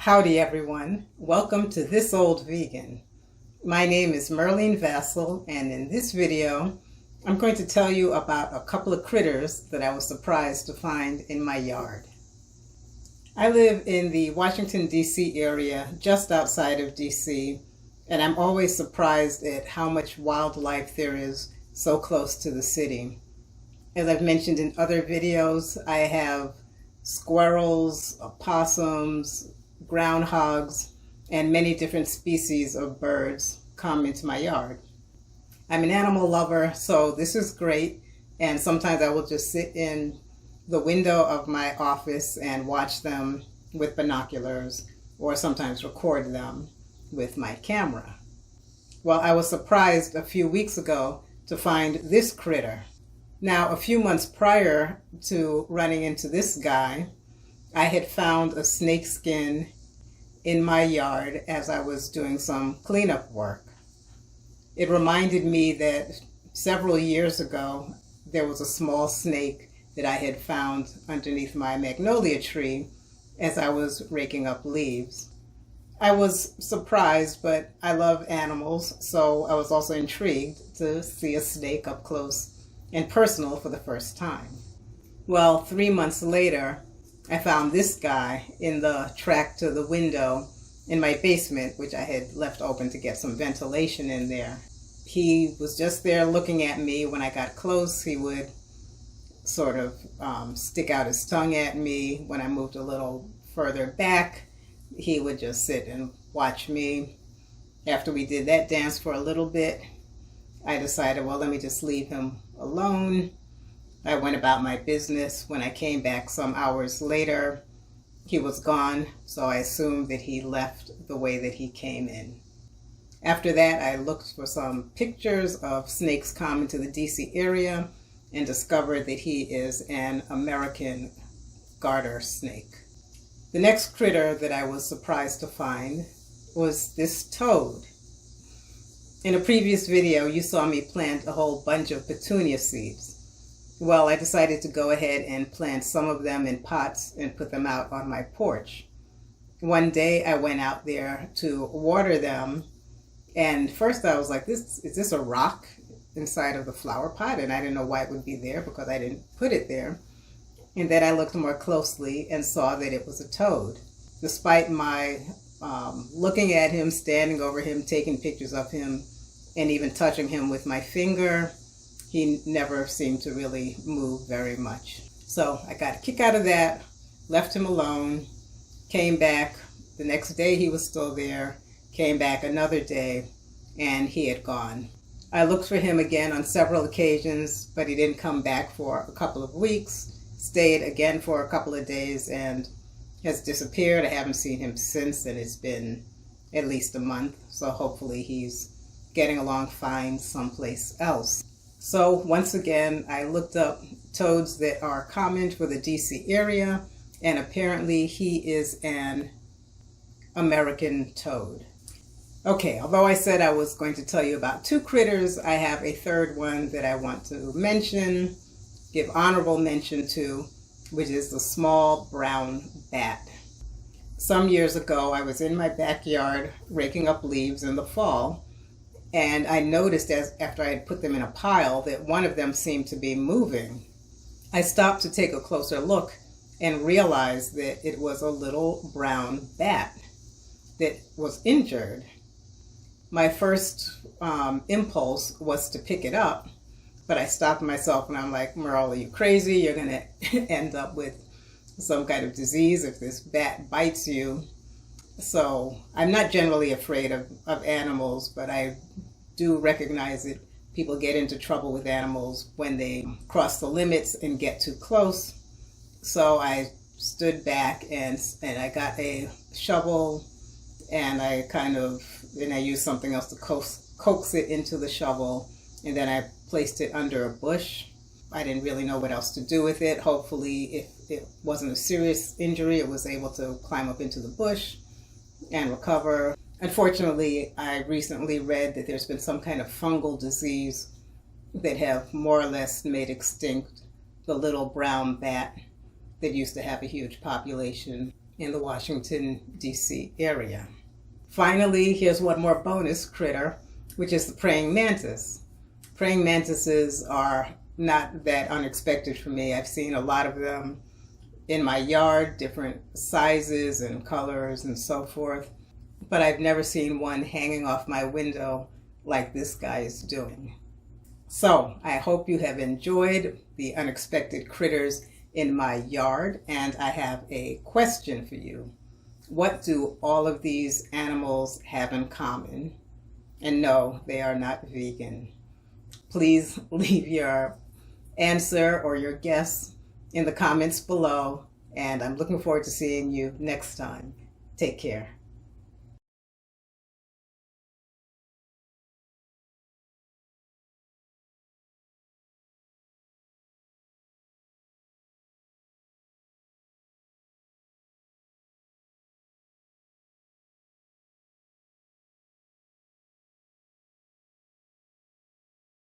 Howdy everyone, welcome to This Old Vegan. My name is Merlene Vassell, and in this video I'm going to tell you about a couple of critters that I was surprised to find in my yard. I live in the Washington DC area, just outside of DC, and I'm always surprised at how much wildlife there is so close to the city. As I've mentioned in other videos, I have squirrels, opossums, groundhogs, and many different species of birds come into my yard. I'm an animal lover, so this is great, and sometimes I will just sit in the window of my office and watch them with binoculars, or sometimes record them with my camera. Well, I was surprised a few weeks ago to find this critter. Now, a few months prior to running into this guy, I had found a snake skin in my yard as I was doing some cleanup work. It reminded me that several years ago there was a small snake that I had found underneath my magnolia tree as I was raking up leaves. I was surprised, but I love animals, so I was also intrigued to see a snake up close and personal for the first time. Well, 3 months later, I found this guy in the track to the window in my basement, which I had left open to get some ventilation in there. He was just there looking at me. When I got close, he would sort of stick out his tongue at me. When I moved a little further back, he would just sit and watch me. After we did that dance for a little bit, I decided, well, let me just leave him alone. I went about my business. When I came back some hours later, he was gone, so I assumed that he left the way that he came in. After that, I looked for some pictures of snakes common to the DC area and discovered that he is an American garter snake. The next critter that I was surprised to find was this toad. In a previous video, you saw me plant a whole bunch of petunia seeds. Well, I decided to go ahead and plant some of them in pots and put them out on my porch. One day I went out there to water them, and first I was like, is this a rock inside of the flower pot? And I didn't know why it would be there because I didn't put it there. And then I looked more closely and saw that it was a toad. Despite my looking at him, standing over him, taking pictures of him, and even touching him with my finger, he never seemed to really move very much. So I got a kick out of that, left him alone, came back. The next day he was still there, came back another day, and he had gone. I looked for him again on several occasions, but he didn't come back for a couple of weeks, stayed again for a couple of days, and has disappeared. I haven't seen him since, and it's been at least a month, so hopefully he's getting along fine someplace else. So once again, I looked up toads that are common for the DC area, and apparently he is an American toad. Okay, although I said I was going to tell you about two critters, I have a third one that I want to mention, give honorable mention to, which is the small brown bat. Some years ago, I was in my backyard raking up leaves in the fall, and I noticed after I had put them in a pile that one of them seemed to be moving. I stopped to take a closer look and realized that it was a little brown bat that was injured. My first impulse was to pick it up, but I stopped myself and I'm like, Merle, are you crazy? You're going to end up with some kind of disease if this bat bites you. So I'm not generally afraid of animals, but I do recognize that people get into trouble with animals when they cross the limits and get too close. So I stood back and I got a shovel, and I used something else to coax it into the shovel, and then I placed it under a bush. I didn't really know what else to do with it. Hopefully, if it wasn't a serious injury, it was able to climb up into the bush and recover. Unfortunately, I recently read that there's been some kind of fungal disease that have more or less made extinct the little brown bat that used to have a huge population in the Washington, D.C. area. Finally, here's one more bonus critter, which is the praying mantis. Praying mantises are not that unexpected for me. I've seen a lot of them in my yard, different sizes and colors and so forth, but I've never seen one hanging off my window like this guy is doing. So I hope you have enjoyed the unexpected critters in my yard, and I have a question for you. What do all of these animals have in common? And no, they are not vegan. Please leave your answer or your guess in the comments below, and I'm looking forward to seeing you next time. Take care.